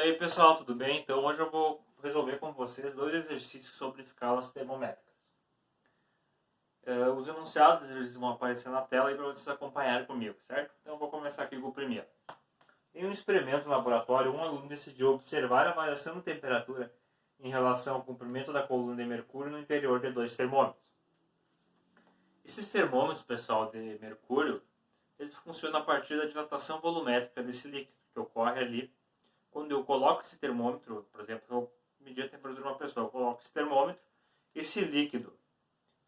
E aí pessoal, tudo bem? Então hoje eu vou resolver com vocês dois exercícios sobre escalas termométricas. Os enunciados eles vão aparecer na tela aí para vocês acompanharem comigo, certo? Então eu vou começar aqui com o primeiro. Em um experimento no laboratório, um aluno decidiu observar a variação de temperatura em relação ao comprimento da coluna de mercúrio no interior de dois termômetros. Esses termômetros, pessoal, de mercúrio, eles funcionam a partir da dilatação volumétrica desse líquido, que ocorre ali quando eu coloco esse termômetro, por exemplo, eu medir a temperatura de uma pessoa, eu coloco esse termômetro, esse líquido,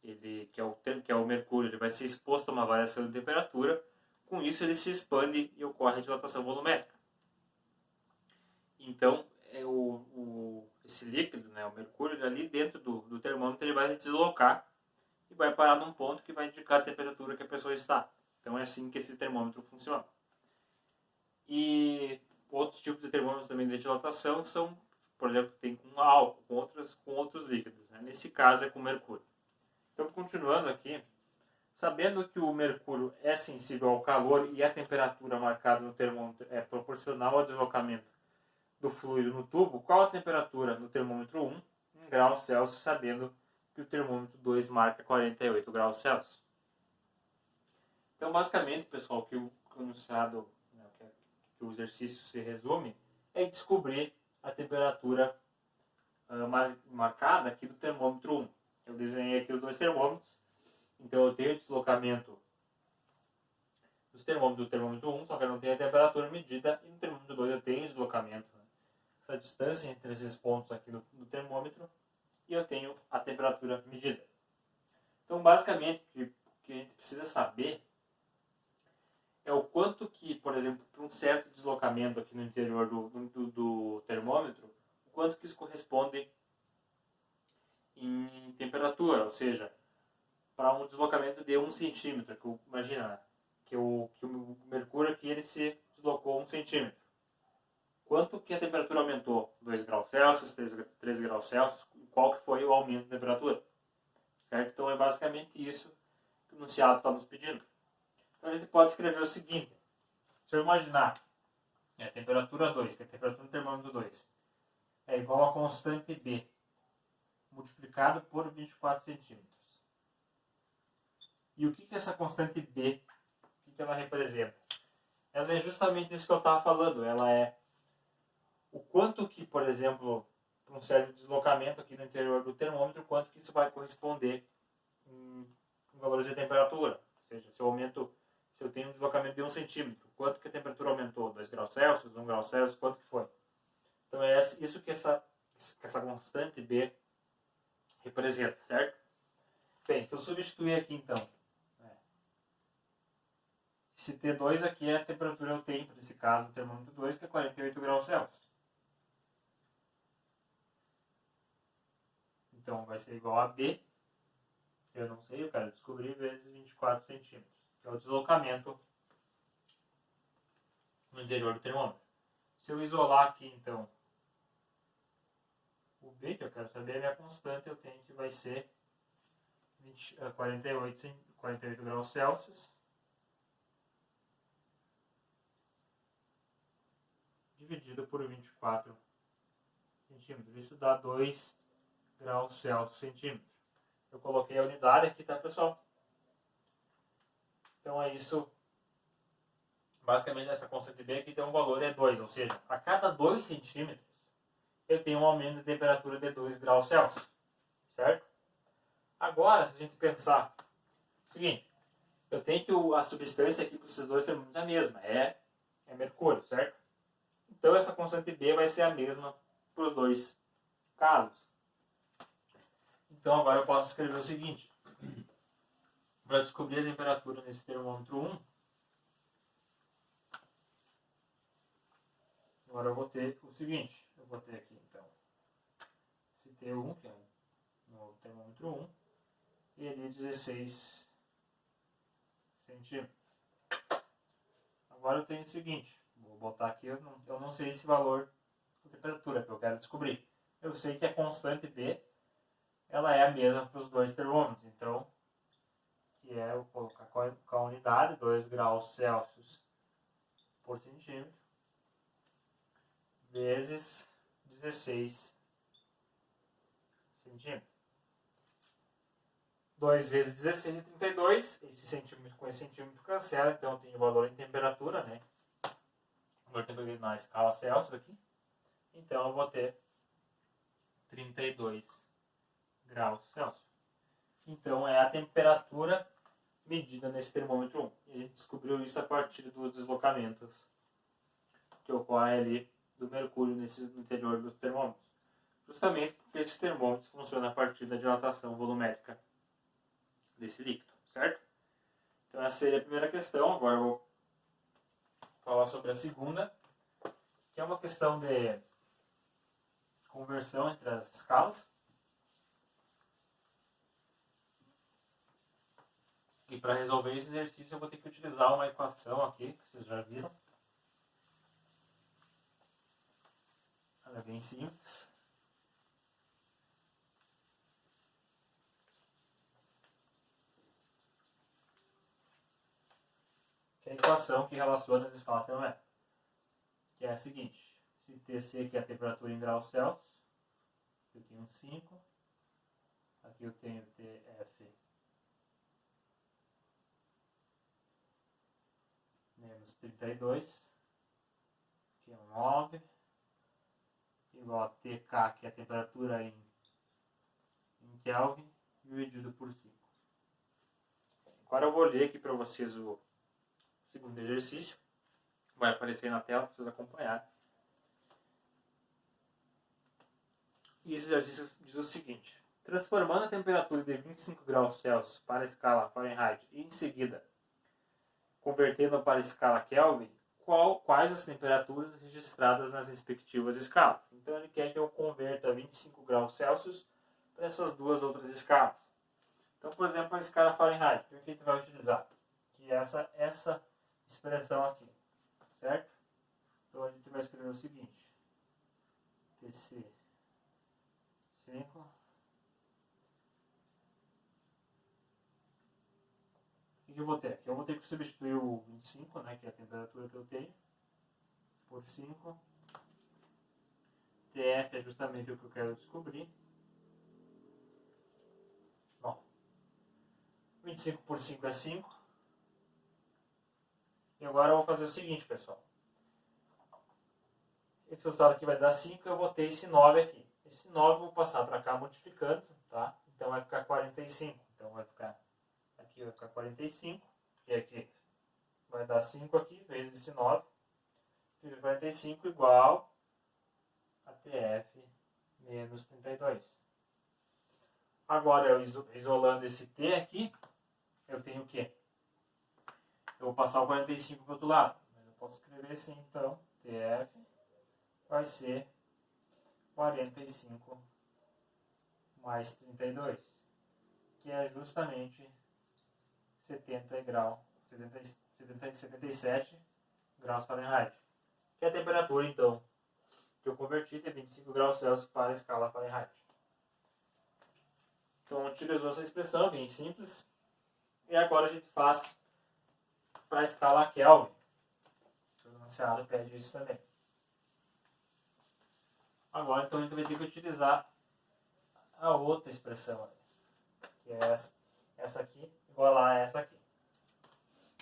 que é o mercúrio, ele vai ser exposto a uma variação de temperatura, com isso ele se expande e ocorre a dilatação volumétrica. Então, esse líquido, né, o mercúrio, ali dentro do termômetro, ele vai se deslocar e vai parar num ponto que vai indicar a temperatura que a pessoa está. Então é assim que esse termômetro funciona. E outros tipos de termômetros também de dilatação são, por exemplo, tem com álcool, com outros líquidos. Né? Nesse caso é com mercúrio. Então, continuando aqui, sabendo que o mercúrio é sensível ao calor e a temperatura marcada no termômetro é proporcional ao deslocamento do fluido no tubo, qual a temperatura no termômetro 1 em graus Celsius, sabendo que o termômetro 2 marca 48 graus Celsius? Então, basicamente, pessoal, que o enunciado, que o exercício se resume, é descobrir a temperatura marcada aqui do termômetro 1. Eu desenhei aqui os dois termômetros, então eu tenho o deslocamento dos termômetros do termômetro 1, só que eu não tenho a temperatura medida, e no termômetro 2 eu tenho o deslocamento, né? Essa distância entre esses pontos aqui do termômetro, e eu tenho a temperatura medida. Então, basicamente, o que a gente precisa saber é o quanto que, por exemplo, para um certo deslocamento aqui no interior do termômetro, o quanto que isso corresponde em temperatura, ou seja, para um deslocamento de 1 centímetro, imagina que o mercúrio aqui ele se deslocou 1 centímetro. Quanto que a temperatura aumentou? 2 graus Celsius, 3 graus Celsius, qual que foi o aumento da temperatura? Certo? Então é basicamente isso que o enunciado está nos pedindo. Então a gente pode escrever o seguinte: se eu imaginar a temperatura 2, que é a temperatura do termômetro 2, é igual a constante B multiplicado por 24 centímetros. E o que é essa constante B? O que ela representa? Ela é justamente isso que eu estava falando. Ela é o quanto que, por exemplo, para um certo deslocamento aqui no interior do termômetro, quanto que isso vai corresponder em valores de temperatura. Ou seja, se eu tenho um deslocamento de 1 centímetro, quanto que a temperatura aumentou? 2 graus Celsius, 1 grau Celsius, quanto que foi? Então é isso que essa constante B representa, certo? Bem, se eu substituir aqui então, esse T2 aqui é a temperatura eu tenho, nesse caso, do termômetro 2, que é 48 graus Celsius. Então vai ser igual a B, eu não sei, eu quero descobrir, vezes 24 centímetros, que é o deslocamento no interior do termômetro. Se eu isolar aqui, então, o B, que eu quero saber, a minha constante, eu tenho que vai ser 48 graus Celsius dividido por 24 centímetros. Isso dá 2 graus Celsius centímetro. Eu coloquei a unidade aqui, tá, pessoal? Então é isso. Basicamente, essa constante B aqui tem um valor é 2, ou seja, a cada 2 centímetros eu tenho um aumento de temperatura de 2 graus Celsius, certo? Agora, se a gente pensar o seguinte, eu tenho que a substância aqui para esses dois termômetros é a mesma, é mercúrio, certo? Então essa constante B vai ser a mesma para os dois casos. Então agora eu posso escrever o seguinte: para descobrir a temperatura nesse termômetro 1, agora eu vou ter o seguinte, eu vou ter aqui então esse T1, que é no termômetro 1, e ali 16 centímetros. Agora eu tenho o seguinte, vou botar aqui, eu não sei esse valor de temperatura que eu quero descobrir. Eu sei que a constante B ela é a mesma para os dois termômetros, então, que é eu colocar com a unidade, 2 graus Celsius por centímetro, vezes 16 centímetros. 2 vezes 16 é 32. Esse centímetro com esse centímetro cancela, então tem o valor em temperatura, né? Agora eu tenho na escala Celsius aqui. Então eu vou ter 32 graus Celsius. Então é a temperatura medida nesse termômetro 1. E a gente descobriu isso a partir dos deslocamentos que ocorrem ali do mercúrio no interior dos termômetros. Justamente porque esses termômetros funcionam a partir da dilatação volumétrica desse líquido, certo? Então essa seria a primeira questão. Agora eu vou falar sobre a segunda, que é uma questão de conversão entre as escalas. E para resolver esse exercício eu vou ter que utilizar uma equação aqui, que vocês já viram. Ela é bem simples. Que é a equação que relaciona as escalas termométricas. Que é a seguinte. Se Tc, que é a temperatura em graus Celsius, eu tenho 5. Aqui eu tenho Tf menos 32, que é 9, igual a Tk, que é a temperatura em Kelvin, dividido por 5. Agora eu vou ler aqui para vocês o segundo exercício. Vai aparecer na tela para vocês acompanharem. E esse exercício diz o seguinte. Transformando a temperatura de 25 graus Celsius para a escala Fahrenheit e em seguida convertendo para a escala Kelvin, quais as temperaturas registradas nas respectivas escalas. Então ele quer que eu converta 25 graus Celsius para essas duas outras escalas. Então, por exemplo, a escala Fahrenheit, que a gente vai utilizar, que é essa expressão aqui, certo? Então a gente vai escrever o seguinte, Tc 5 o que eu vou ter? Aqui eu vou ter que substituir o 25, né, que é a temperatura que eu tenho, por 5. Tf é justamente o que eu quero descobrir. Bom, 25 por 5 é 5. E agora eu vou fazer o seguinte, pessoal. Esse resultado aqui vai dar 5, eu vou ter esse 9 aqui. Esse 9 eu vou passar para cá multiplicando, tá? Então vai ficar 45. Então vai ficar, aqui vai ficar 45. E aqui vai dar 5 aqui, vezes esse 9. 45 igual a Tf menos 32. Agora, eu isolando esse T aqui, eu tenho o quê? Eu vou passar o 45 para o outro lado. Mas eu posso escrever assim, então, Tf vai ser 45 mais 32, que é justamente 77 graus Fahrenheit. Que é a temperatura, então, que eu converti de 25 graus Celsius para a escala Fahrenheit. Então, utilizou essa expressão, bem simples. E agora a gente faz para a escala Kelvin. O enunciado pede isso também. Agora, então, a gente vai ter que utilizar a outra expressão, que é essa aqui, igual a essa aqui.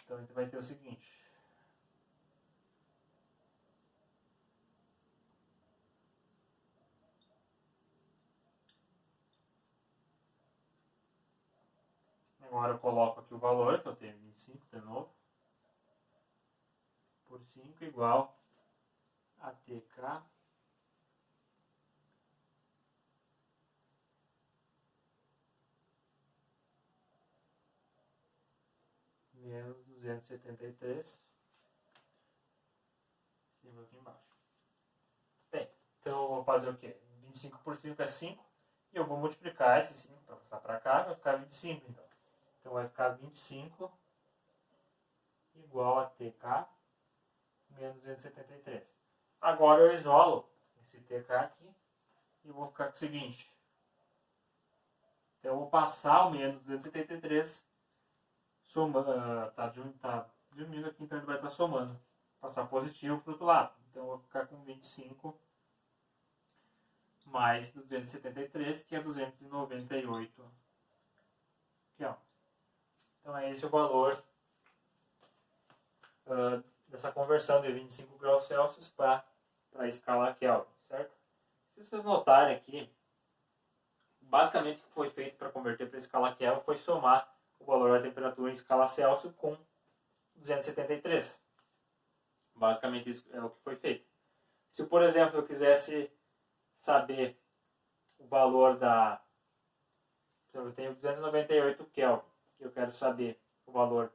Então, a gente vai ter o seguinte. Agora eu coloco aqui o valor, que eu tenho 25 de novo, por 5 igual a Tk menos 273 cima aqui embaixo. Bem, então eu vou fazer o quê? 25 por 5 é 5 e eu vou multiplicar esse 5 para passar para cá, vai ficar 25 então. Então vai ficar 25 igual a Tk menos 273. Agora eu isolo esse Tk aqui e vou ficar com o seguinte. Então eu vou passar o menos 273 somando, tá diminuindo aqui, então ele vai estar somando. Passar positivo para o outro lado. Então eu vou ficar com 25 mais 273, que é 298 Kelvin. Então é esse o valor dessa conversão de 25 graus Celsius para a escala Kelvin, certo? Se vocês notarem aqui, basicamente o que foi feito para converter para a escala Kelvin foi somar o valor da temperatura em escala Celsius com 273. Basicamente isso é o que foi feito. Se, por exemplo, eu quisesse saber o valor da... Eu tenho 298 Kelvin, eu quero saber o valor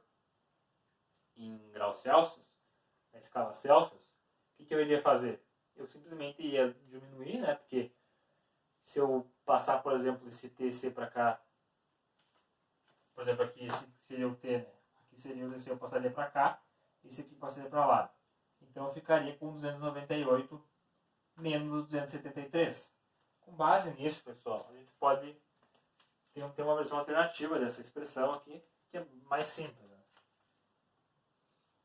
em graus Celsius, na escala Celsius, o que eu iria fazer? Eu simplesmente ia diminuir, né? Porque se eu passar, por exemplo, esse TC para cá, por exemplo, aqui esse seria o T, né? Aqui seria o DC, eu passaria para cá, esse aqui passaria para lá. Então eu ficaria com 298 menos 273. Com base nisso, pessoal, a gente pode ter uma versão alternativa dessa expressão aqui, que é mais simples. Né?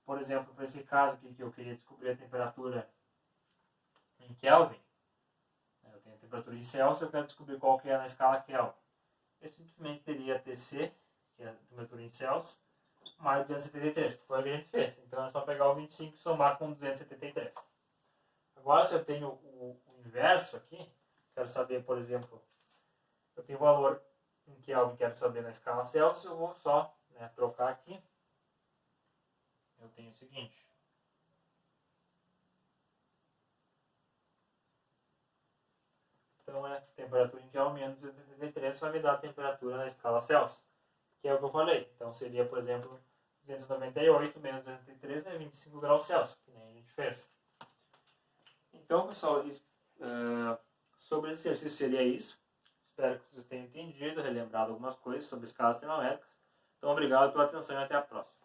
Por exemplo, para esse caso aqui que eu queria descobrir a temperatura em Kelvin, eu tenho a temperatura em Celsius, eu quero descobrir qual que é na escala Kelvin. Eu simplesmente teria TC, que é a temperatura em Celsius, mais 273, que foi o que a gente fez. Então é só pegar o 25 e somar com 273. Agora, se eu tenho o inverso aqui, quero saber, por exemplo, eu tenho o valor em Kelvin, quero saber na escala Celsius, eu vou só trocar aqui. Eu tenho o seguinte. Então, temperatura em Kelvin menos 273 vai me dar a temperatura na escala Celsius, que é o que eu falei. Então, seria, por exemplo, 298 menos 203 é 25 graus Celsius, que nem a gente fez. Então, pessoal, sobre esse exercício seria isso. Espero que vocês tenham entendido, relembrado algumas coisas sobre escalas termométricas. Então, obrigado pela atenção e até a próxima.